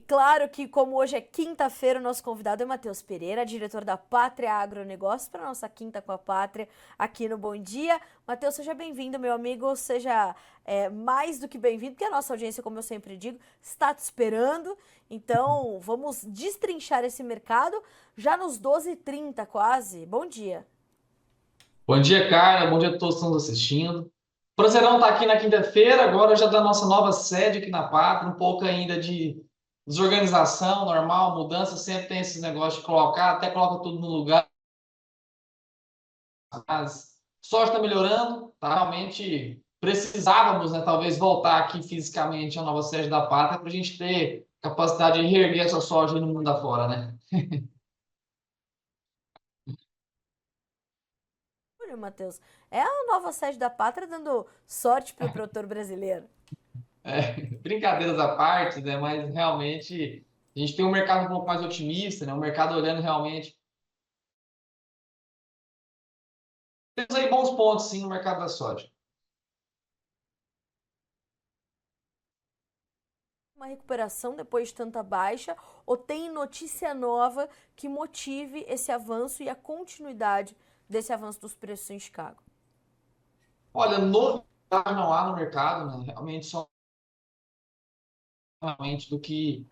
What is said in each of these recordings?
E claro que, como hoje é quinta-feira, o nosso convidado é Matheus Pereira, diretor da Pátria Agronegócios, para a nossa Quinta com a Pátria aqui no Bom Dia. Matheus, seja bem-vindo, meu amigo, seja mais do que bem-vindo, porque a nossa audiência, como eu sempre digo, está te esperando. Então, vamos destrinchar esse mercado já nos 12h30 quase. Bom dia. Bom dia, Carla. Bom dia a todos que estão nos assistindo. Prazerão estar aqui na quinta-feira, agora já da nossa nova sede aqui na Pátria, um pouco ainda de desorganização normal, mudança, sempre tem esses negócios de colocar, até coloca tudo no lugar, mas só está melhorando, tá? Realmente precisávamos, né, talvez voltar aqui fisicamente à nova sede da Pátria para a gente ter capacidade de reerguer essa soja aí no mundo afora, né? Olha, Matheus, é a nova sede da Pátria dando sorte para o produtor brasileiro. Brincadeiras à parte, né? Mas realmente a gente tem um mercado um pouco mais otimista, né? Um mercado olhando realmente. Temos aí bons pontos, sim, no mercado da soja. Uma recuperação depois de tanta baixa, ou tem notícia nova que motive esse avanço e a continuidade desse avanço dos preços em Chicago? Olha, novidade não há no mercado, né? Realmente só realmente do que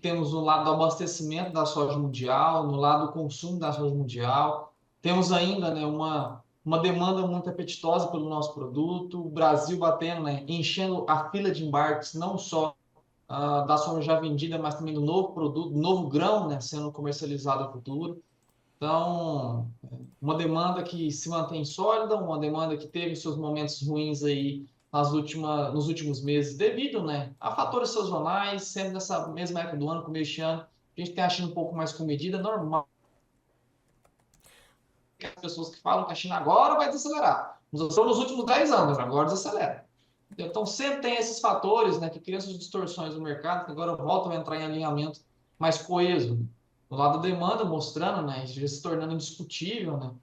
temos no lado do abastecimento da soja mundial, no lado do consumo da soja mundial. Temos ainda, né, uma demanda muito apetitosa pelo nosso produto, o Brasil batendo, né, enchendo a fila de embarques, não só da soja já vendida, mas também do novo produto, do novo grão, né, sendo comercializado no futuro. Então, uma demanda que se mantém sólida, uma demanda que teve seus momentos ruins aí nos últimos meses, devido, né, a fatores sazonais, sempre nessa mesma época do ano, começo de ano, a gente tem a China um pouco mais comedida, normal. As pessoas que falam que a China agora vai desacelerar. Nós estamos nos últimos 10 anos, agora desacelera. Então, sempre tem esses fatores, né, que criam essas distorções no mercado, que agora voltam a entrar em alinhamento mais coeso, né? Do lado da demanda, mostrando, né, já se tornando indiscutível, né,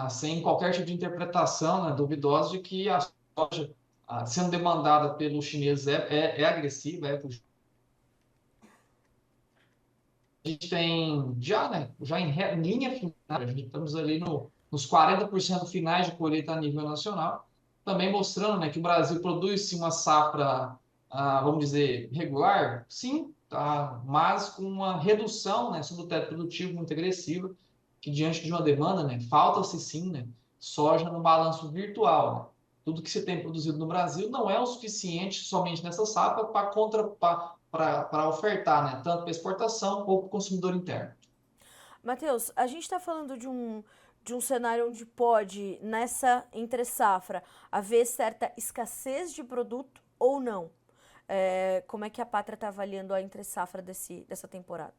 sem qualquer tipo de interpretação, né, duvidosa de que a soja sendo demandada pelos chineses é agressiva, a gente tem já, né, já em linha final, a gente estamos ali nos 40% finais de colheita a nível nacional, também mostrando, né, que o Brasil produz sim uma safra, vamos dizer, regular, sim, tá, mas com uma redução, né, sobre o teto produtivo muito agressiva, que diante de uma demanda, né, falta-se sim, né, soja no balanço virtual, né? Tudo que se tem produzido no Brasil não é o suficiente somente nessa safra para ofertar, né, tanto para exportação ou para o consumidor interno. Matheus, a gente está falando de um cenário onde pode, nessa entre safra, haver certa escassez de produto ou não. Como é que a Pátria está avaliando a entre safra dessa temporada?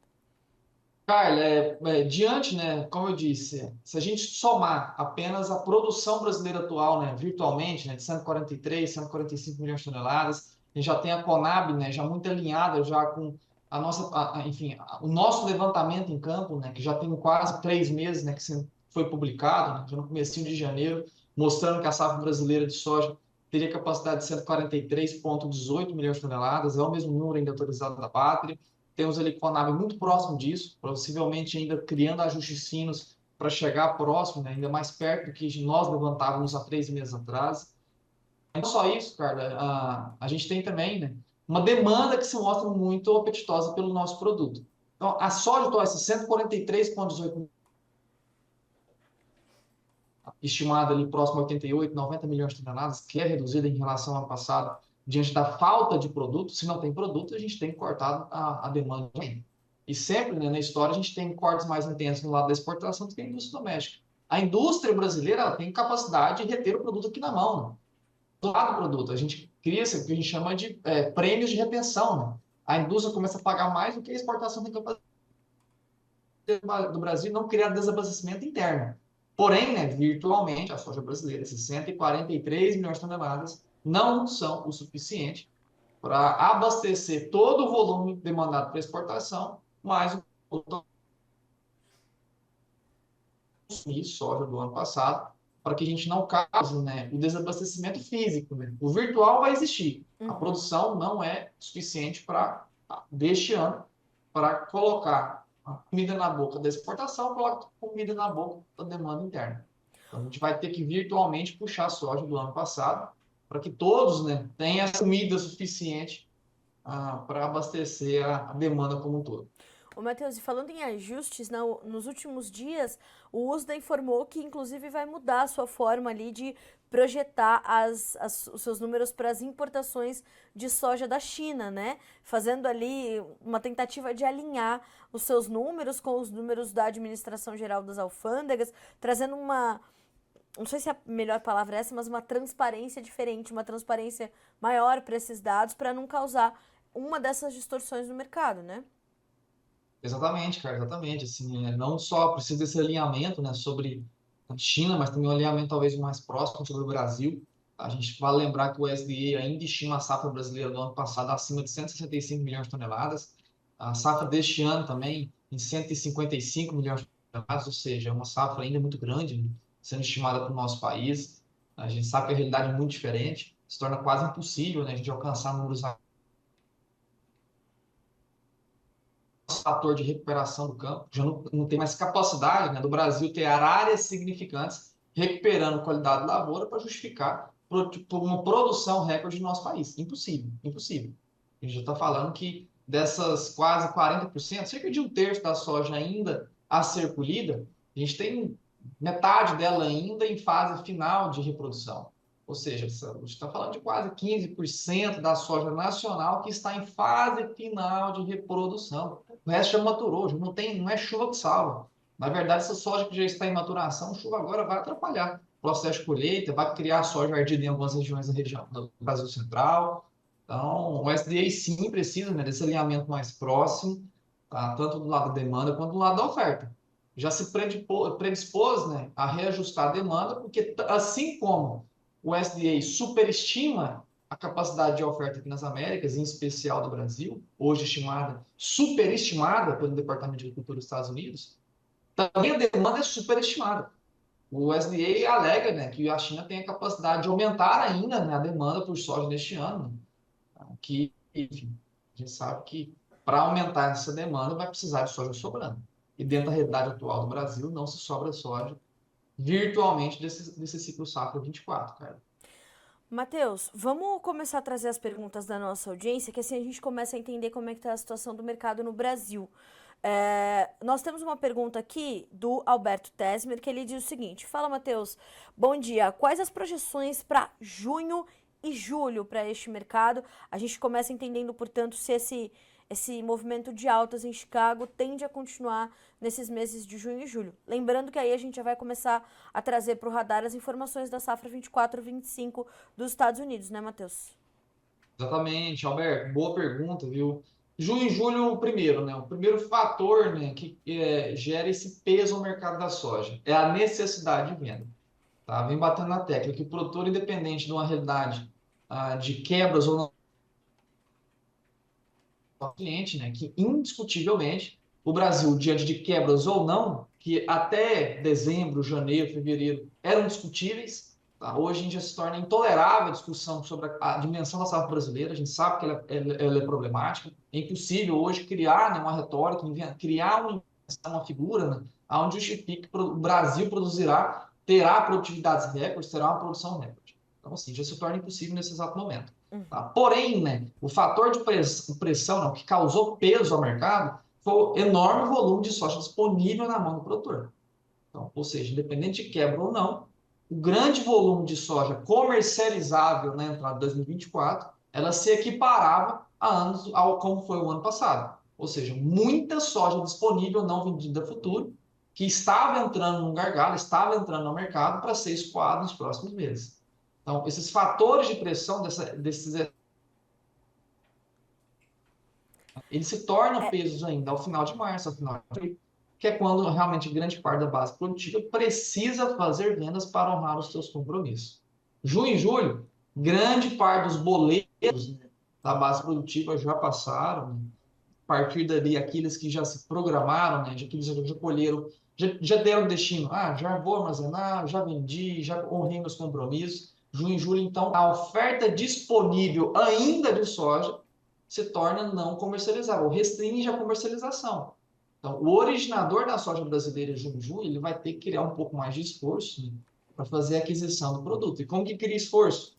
Carla, diante, né, como eu disse, se a gente somar apenas a produção brasileira atual, né, virtualmente, né, de 143, 145 milhões de toneladas, a gente já tem a Conab, né, já muito alinhada já com a nossa, enfim, o nosso levantamento em campo, né, que já tem quase 3 meses, né, que foi publicado, né, já no comecinho de janeiro, mostrando que a safra brasileira de soja teria capacidade de 143,18 milhões de toneladas, é o mesmo número ainda autorizado da Pátria. Temos ali com a nave muito próximo disso, possivelmente ainda criando ajustes finos para chegar próximo, né, ainda mais perto do que nós levantávamos há 3 meses atrás. Não só isso, Carla, a gente tem também, né, uma demanda que se mostra muito apetitosa pelo nosso produto. Então, a soja atual, esse 143,18 estimada ali próximo a 88, 90 milhões de toneladas, que é reduzida em relação ao ano passado, diante da falta de produto. Se não tem produto, a gente tem cortado a demanda também. E sempre, né, na história, a gente tem cortes mais intensos no lado da exportação do que a indústria doméstica. A indústria brasileira ela tem capacidade de reter o produto aqui na mão, né? Do lado do produto, a gente cria o que a gente chama de prêmios de retenção. Né? A indústria começa a pagar mais do que a exportação tem capacidade do Brasil, não criar desabastecimento interno. Porém, né, virtualmente, a soja brasileira, esses 143 milhões de toneladas, não são o suficiente para abastecer todo o volume demandado para exportação, mais o consumir soja do ano passado, para que a gente não cause, né, o desabastecimento físico. Né? O virtual vai existir, a Uhum. produção não é suficiente para deste ano para colocar a comida na boca da exportação, coloca comida na boca da demanda interna. Então, a gente vai ter que virtualmente puxar a soja do ano passado para que todos, né, tenham comida suficiente para abastecer a demanda como um todo. Ô, Matheus, e falando em ajustes, nos últimos dias, o USDA informou que, inclusive, vai mudar a sua forma ali de projetar os seus números para as importações de soja da China, né? Fazendo ali uma tentativa de alinhar os seus números com os números da Administração Geral das Alfândegas, trazendo uma, não sei se a melhor palavra é essa, mas uma transparência diferente, uma transparência maior para esses dados, para não causar uma dessas distorções no mercado, né? Exatamente, cara, exatamente. Assim, não só precisa desse alinhamento, né, sobre a China, mas também um alinhamento talvez mais próximo sobre o Brasil. A gente vai lembrar que o USDA ainda estima a safra brasileira do ano passado acima de 165 milhões de toneladas. A safra deste ano também em 155 milhões de toneladas, ou seja, é uma safra ainda muito grande, né, sendo estimada para o nosso país. A gente sabe que a realidade é muito diferente, se torna quase impossível, né, a gente alcançar números fator de recuperação do campo, já não tem mais capacidade, né, do Brasil ter áreas significantes recuperando qualidade de lavoura para justificar por uma produção recorde no nosso país. Impossível, impossível. A gente já está falando que dessas quase 40%, cerca de um terço da soja ainda a ser colhida, a gente tem metade dela ainda em fase final de reprodução. Ou seja, a gente está falando de quase 15% da soja nacional que está em fase final de reprodução. O resto já maturou, já não é chuva que salva. Na verdade, essa soja que já está em maturação, chuva agora vai atrapalhar o processo de colheita, vai criar soja ardida em algumas regiões da região do Brasil Central. Então, o SDA sim precisa, né, desse alinhamento mais próximo, tá? Tanto do lado da demanda quanto do lado da oferta. Já se predispôs, né, a reajustar a demanda, porque assim como o SDA superestima a capacidade de oferta aqui nas Américas, em especial do Brasil, hoje estimada, superestimada pelo Departamento de Agricultura dos Estados Unidos, também a demanda é superestimada. O SDA alega, né, que a China tem a capacidade de aumentar ainda, né, a demanda por soja neste ano, né, que, enfim, a gente sabe que para aumentar essa demanda vai precisar de soja sobrando. E dentro da realidade atual do Brasil, não se sobra soja virtualmente desse ciclo safra 24, cara. Matheus, vamos começar a trazer as perguntas da nossa audiência, que assim a gente começa a entender como é que está a situação do mercado no Brasil. Nós temos uma pergunta aqui do Alberto Tesmer, que ele diz o seguinte: fala, Matheus, bom dia. Quais as projeções para junho e julho para este mercado? A gente começa entendendo, portanto, se esse movimento de altas em Chicago tende a continuar nesses meses de junho e julho. Lembrando que aí a gente já vai começar a trazer para o radar as informações da safra 24-25 dos Estados Unidos, né, Matheus? Exatamente, Alberto, boa pergunta, viu? Junho e julho, o primeiro, né? O primeiro fator, né, que gera esse peso no mercado da soja é a necessidade de venda. Tá? Vem batendo na tecla que o produtor, independente de uma realidade de quebras ou não, cliente, né, que indiscutivelmente o Brasil, diante de quebras ou não, que até dezembro, janeiro, fevereiro eram discutíveis, tá? Hoje a gente já se torna intolerável a discussão sobre a dimensão da safra brasileira, a gente sabe que ela é problemática, é impossível hoje criar, né, uma retórica, criar uma figura, né, onde justifique que o Brasil terá produtividades recordes, terá uma produção recorde. Então, assim, já se torna impossível nesse exato momento. Tá? Porém, né, o fator de pressão, não, que causou peso ao mercado foi o enorme volume de soja disponível na mão do produtor. Então, ou seja, independente de quebra ou não, o grande volume de soja comercializável na entrada de 2024, ela se equiparava a anos ao como foi o ano passado. Ou seja, muita soja disponível não vendida a futuro, que estava entrando no gargalo, estava entrando no mercado para ser escoado nos próximos meses. Então, esses fatores de pressão desses eles se tornam pesos ainda ao final de março, ao final de abril, que é quando realmente grande parte da base produtiva precisa fazer vendas para honrar os seus compromissos. Junho e julho, grande parte dos boletos, né, da base produtiva já passaram, né? A partir dali, aqueles que já se programaram, né, aqueles que já colheram, já deram destino. Já vou armazenar, já vendi, já honrei meus compromissos. Junho e julho, então, a oferta disponível ainda de soja se torna não comercializável, ou restringe a comercialização. Então, o originador da soja brasileira, Junju, ele vai ter que criar um pouco mais de esforço, né, para fazer a aquisição do produto. E como que cria esforço?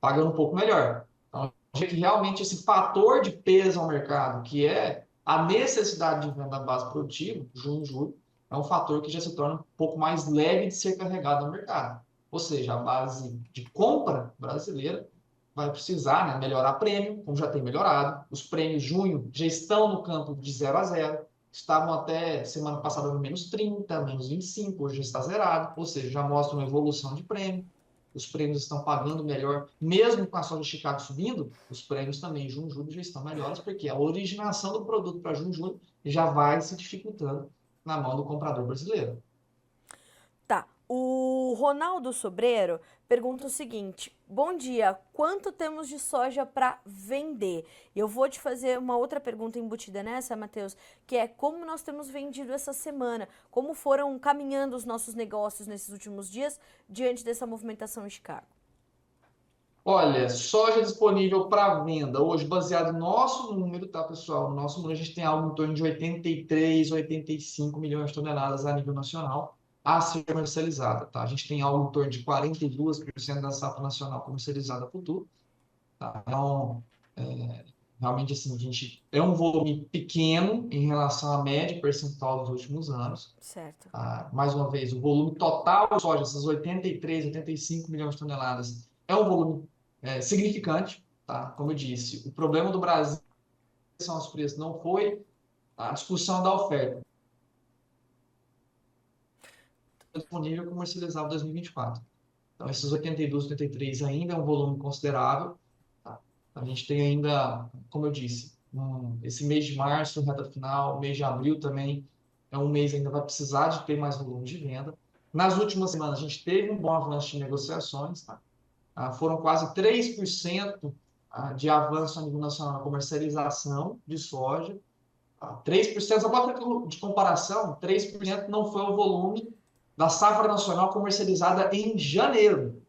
Pagando um pouco melhor. Então, que realmente esse fator de peso ao mercado, que é a necessidade de venda da base produtiva, junho e julho, é um fator que já se torna um pouco mais leve de ser carregado ao mercado. Ou seja, a base de compra brasileira vai precisar, né, melhorar prêmio, como já tem melhorado. Os prêmios junho já estão no campo de 0 a 0. Estavam até semana passada no menos 30, menos 25, hoje já está zerado. Ou seja, já mostra uma evolução de prêmio. Os prêmios estão pagando melhor, mesmo com a soja Chicago subindo, os prêmios também junho e julho já estão melhores, porque a originação do produto para junho e julho já vai se dificultando na mão do comprador brasileiro. Tá. O Ronaldo Sobreiro pergunta o seguinte: bom dia, quanto temos de soja para vender? E eu vou te fazer uma outra pergunta embutida nessa, Matheus, que é como nós temos vendido essa semana? Como foram caminhando os nossos negócios nesses últimos dias diante dessa movimentação em Chicago? Olha, soja disponível para venda hoje, baseado no nosso número, tá, pessoal? No nosso número, a gente tem algo em torno de 83, 85 milhões de toneladas a nível nacional a ser comercializada, tá? A gente tem algo em torno de 42% da safra nacional comercializada a futuro, tá? Então, realmente, assim, a gente é um volume pequeno em relação à média percentual dos últimos anos. Certo. Tá? Mais uma vez, o volume total de soja, essas 83, 85 milhões de toneladas, é um volume significante, tá? Como eu disse, o problema do Brasil são os preços, não foi a discussão da oferta disponível comercializado em 2024. Então, esses 82, 83 ainda é um volume considerável. Tá? A gente tem ainda, como eu disse, esse mês de março, reta final, mês de abril também é um mês que ainda vai precisar de ter mais volume de venda. Nas últimas semanas, a gente teve um bom avanço de negociações, tá? Foram quase 3% de avanço a nível nacional na comercialização de soja. 3%, só para de comparação, 3% não foi o volume da safra nacional comercializada em janeiro.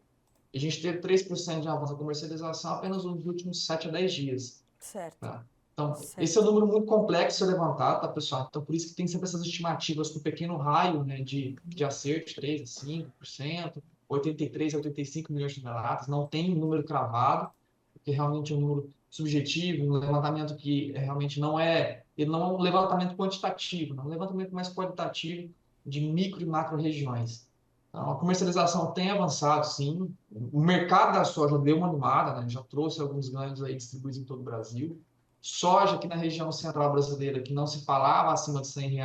A gente teve 3% de avanço na comercialização apenas nos últimos 7 a 10 dias. Certo. Tá? Então, Certo. esse é um número muito complexo de levantar, tá, pessoal? Então, por isso que tem sempre essas estimativas com pequeno raio, né, de acerto, 3 a 5%, 83 a 85 milhões de toneladas. Não tem um número cravado, porque realmente é um número subjetivo, um levantamento que realmente não é, ele não é um levantamento quantitativo, é um levantamento mais qualitativo de micro e macro regiões. Então, a comercialização tem avançado, sim. O mercado da soja deu uma animada, né? Já trouxe alguns ganhos aí distribuídos em todo o Brasil. Soja aqui na região central brasileira, que não se falava acima de R$ 100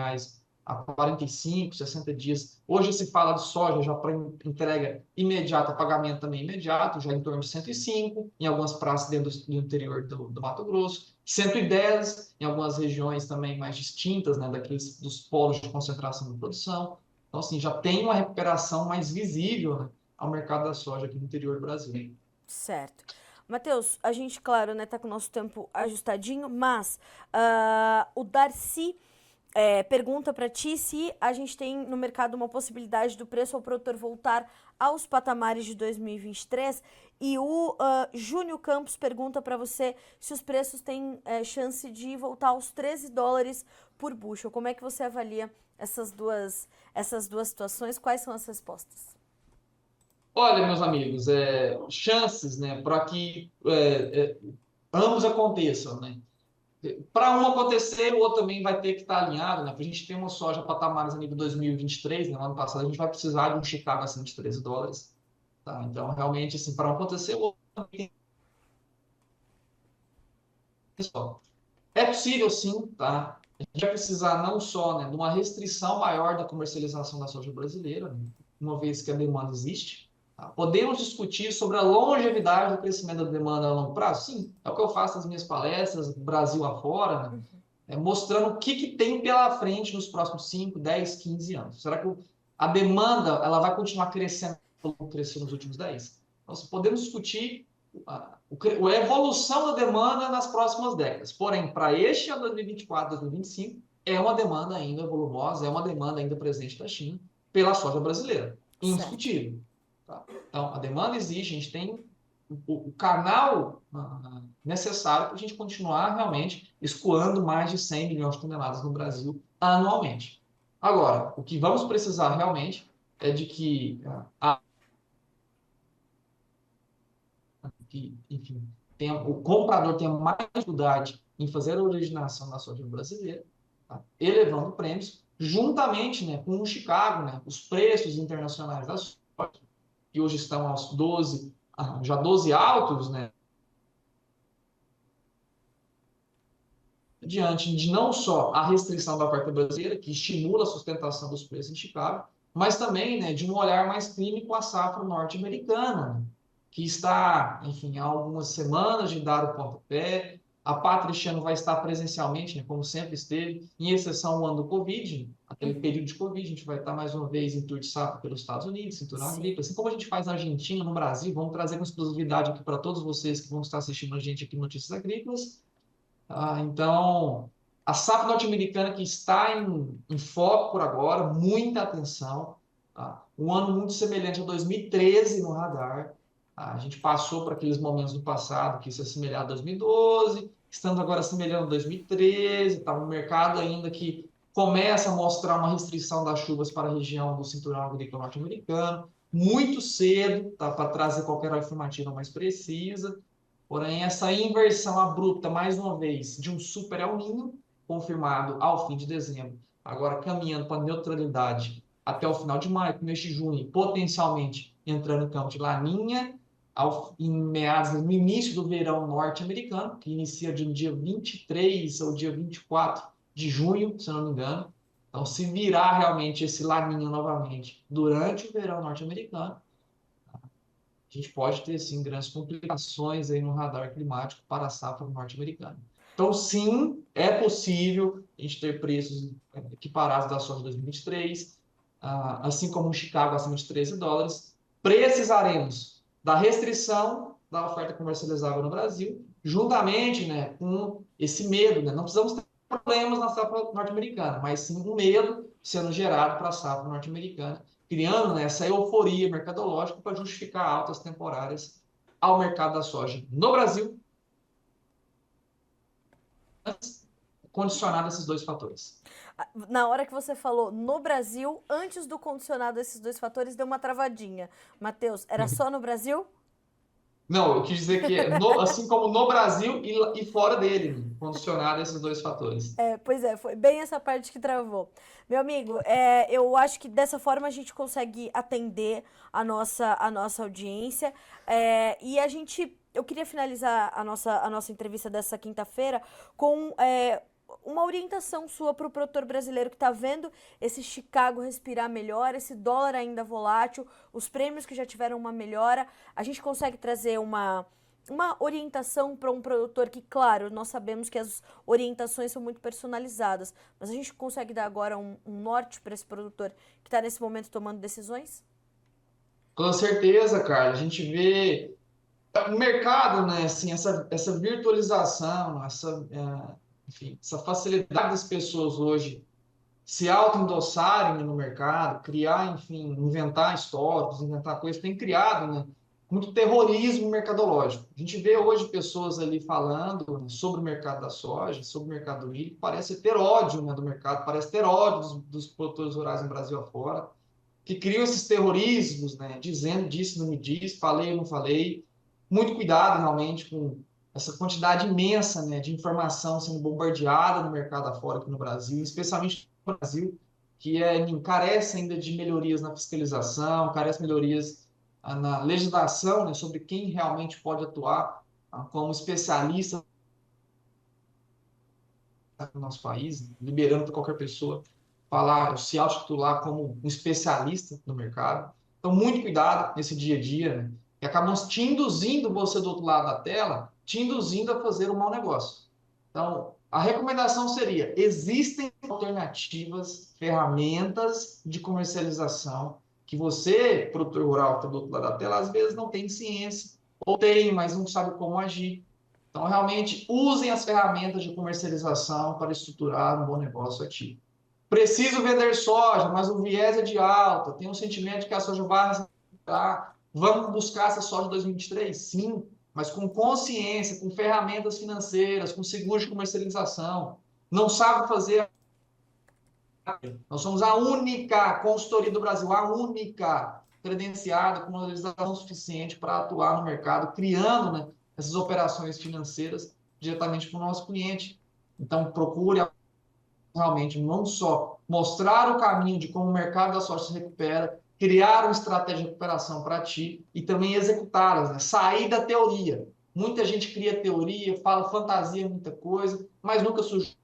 há 45, 60 dias. Hoje se fala de soja já para entrega imediata, pagamento também imediato, já em torno de 105, em algumas praças dentro do interior do Mato Grosso, 110 em algumas regiões também mais distintas, né, daqueles dos polos de concentração de produção. Então, assim, já tem uma recuperação mais visível, né, ao mercado da soja aqui no interior do Brasil. Certo. Matheus, a gente, claro, né, tá com o nosso tempo ajustadinho, mas o Darcy pergunta para ti se a gente tem no mercado uma possibilidade do preço ao produtor voltar aos patamares de 2023 e o Júnior Campos pergunta para você se os preços têm chance de voltar aos $13 por bushel. Como é que você avalia essas duas situações? Quais são as respostas? Olha, meus amigos, chances, né, para que ambos aconteçam, né? Para um acontecer, o outro também vai ter que estar alinhado, né? Para a gente ter uma soja patamares a nível 2023, né? No ano passado, a gente vai precisar de um Chicago acima de $13, tá? Então, realmente, assim, para um acontecer, o outro também tem só. É possível, sim, tá? A gente vai precisar não só, né, de uma restrição maior da comercialização da soja brasileira, né? Uma vez que a demanda existe. Tá? Podemos discutir sobre a longevidade do crescimento da demanda a longo prazo? Sim, é o que eu faço nas minhas palestras, Brasil afora, né? Mostrando o que tem pela frente nos próximos 5, 10, 15 anos. Será que a demanda ela vai continuar crescendo como cresceu nos últimos 10? Então, podemos discutir a evolução da demanda nas próximas décadas. Porém, para este ano 2024, 2025, é uma demanda ainda volumosa, é uma demanda ainda presente da China pela soja brasileira. Certo. Indiscutível. Tá? Então, a demanda existe, a gente tem o canal necessário para a gente continuar realmente escoando mais de 100 milhões de toneladas no Brasil anualmente. Agora, o que vamos precisar realmente é de que enfim, o comprador tenha mais dificuldade em fazer a originação da soja brasileira, tá? Elevando prêmios, juntamente, né, com o Chicago, né, os preços internacionais da soja, que hoje estão aos 12, já 12 altos, né, diante de não só a restrição da oferta brasileira, que estimula a sustentação dos preços em Chicago, mas também, né, de um olhar mais clínico à safra norte-americana, né, que está, enfim, há algumas semanas de dar o pontapé. A Pátria este ano vai estar presencialmente, né, como sempre esteve, em exceção ao ano do Covid, aquele período de Covid, a gente vai estar mais uma vez em tour de safra pelos Estados Unidos, cinturão Sim. agrícola, assim como a gente faz na Argentina, no Brasil, vamos trazer com exclusividade aqui para todos vocês que vão estar assistindo a gente aqui no Notícias Agrícolas. Então, a safra norte-americana que está em foco por agora, muita atenção. Tá? Um ano muito semelhante a 2013 no radar. Tá? A gente passou por aqueles momentos do passado que se assemelhava a 2012, estamos agora assemelhando a 2013. Tá? Um mercado ainda que começa a mostrar uma restrição das chuvas para a região do cinturão agrícola norte-americano. Muito cedo, tá? Para trazer qualquer afirmativa mais precisa. Porém, essa inversão abrupta, mais uma vez, de um super El Niño, confirmado ao fim de dezembro, agora caminhando para a neutralidade até o final de maio, neste junho, potencialmente entrando em campo de Laninha, em meados, no início do verão norte-americano, que inicia de no dia 23 ou dia 24 de junho, se não me engano. Então, se virar realmente esse Laninha novamente durante o verão norte-americano, a gente pode ter, sim, grandes complicações aí no radar climático para a safra norte-americana. Então, sim, é possível a gente ter preços equiparados da soja de 2023, assim como o Chicago acima de US$ 13. Precisaremos da restrição da oferta comercializável no Brasil, juntamente, né, com esse medo, né? Não precisamos ter problemas na safra norte-americana, mas sim um medo sendo gerado para a safra norte-americana, criando, né, essa euforia mercadológica para justificar altas temporárias ao mercado da soja no Brasil, condicionado a esses dois fatores. Na hora que você falou no Brasil, antes do condicionado a esses dois fatores, deu uma travadinha. Matheus, era só no Brasil? Não, eu quis dizer que assim como no Brasil e fora dele, né, condicionado a esses dois fatores. Pois é, foi bem essa parte que travou. Meu amigo, eu acho que dessa forma a gente consegue atender a nossa audiência. E eu queria finalizar a nossa entrevista dessa quinta-feira com uma orientação sua para o produtor brasileiro que está vendo esse Chicago respirar melhor, esse dólar ainda volátil, os prêmios que já tiveram uma melhora. A gente consegue trazer uma orientação para um produtor que, claro, nós sabemos que as orientações são muito personalizadas, mas a gente consegue dar agora um norte para esse produtor que está nesse momento tomando decisões? Com certeza, cara. A gente vê o mercado, né, assim, essa virtualização, enfim, essa facilidade das pessoas hoje se auto-endossarem no mercado, criar, enfim, inventar históricos, inventar coisas, tem criado, né, muito terrorismo mercadológico. A gente vê hoje pessoas ali falando, né, sobre o mercado da soja, sobre o mercado do milho, parece ter ódio, né, do mercado, parece ter ódio dos produtores rurais no Brasil afora, que criam esses terrorismos, né, dizendo disse, não me diz, falei ou não falei. Muito cuidado realmente com essa quantidade imensa, né, de informação sendo bombardeada no mercado afora aqui no Brasil, especialmente no Brasil, que carece ainda de melhorias na fiscalização, carece de melhorias na legislação, né, sobre quem realmente pode atuar como especialista no nosso país, liberando para qualquer pessoa falar, se autotitular como um especialista no mercado. Então, muito cuidado nesse dia a dia, né? Que acabam te induzindo você do outro lado da tela, te induzindo a fazer um mau negócio. Então, a recomendação seria: existem alternativas, ferramentas de comercialização que você, produtor rural, que está do outro lado da tela, às vezes não tem ciência, ou tem, mas não sabe como agir. Então, realmente, usem as ferramentas de comercialização para estruturar um bom negócio ativo. Preciso vender soja, mas o viés é de alta, tem um sentimento que a soja vai recuperar, Vamos buscar essa soja de 2023? Sim, mas com consciência, com ferramentas financeiras, com seguros de comercialização. Não sabe fazer. Nós somos a única consultoria do Brasil, a única credenciada com uma legislação suficiente para atuar no mercado, criando, né, essas operações financeiras diretamente para o nosso cliente. Então, procure realmente não só mostrar o caminho de como o mercado da soja se recupera, criar uma estratégia de recuperação para ti e também executá-las, né? Sair da teoria. Muita gente cria teoria, fala fantasia, muita coisa, mas nunca surgiu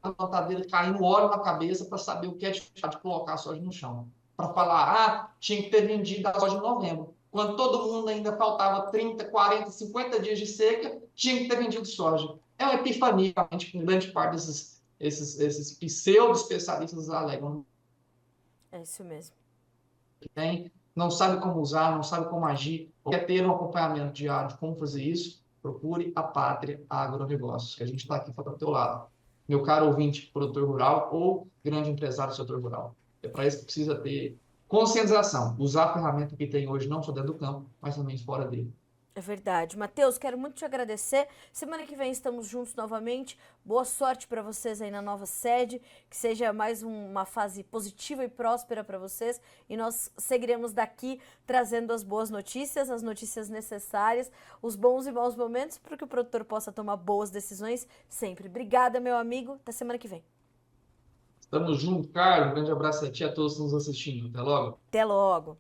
a plantadeira caindo óleo na cabeça para saber o que é de colocar a soja no chão. Para falar, tinha que ter vendido a soja em novembro. Quando todo mundo ainda faltava 30, 40, 50 dias de seca, tinha que ter vendido soja. É uma epifania, realmente, com grande parte esses pseudo-especialistas alegam É isso mesmo. que tem, não sabe como usar, não sabe como agir, quer ter um acompanhamento diário de como fazer isso, procure a Pátria Agronegócios, que a gente está aqui para o teu lado. Meu caro ouvinte, produtor rural ou grande empresário do setor rural. É para isso que precisa ter conscientização, usar a ferramenta que tem hoje, não só dentro do campo, mas também fora dele. É verdade. Matheus, quero muito te agradecer. Semana que vem estamos juntos novamente. Boa sorte para vocês aí na nova sede. Que seja mais uma fase positiva e próspera para vocês. E nós seguiremos daqui trazendo as boas notícias, as notícias necessárias, os bons e maus momentos para que o produtor possa tomar boas decisões sempre. Obrigada, meu amigo. Até semana que vem. Estamos juntos, Carlos. Um grande abraço a ti e a todos que nos assistindo. Até logo. Até logo.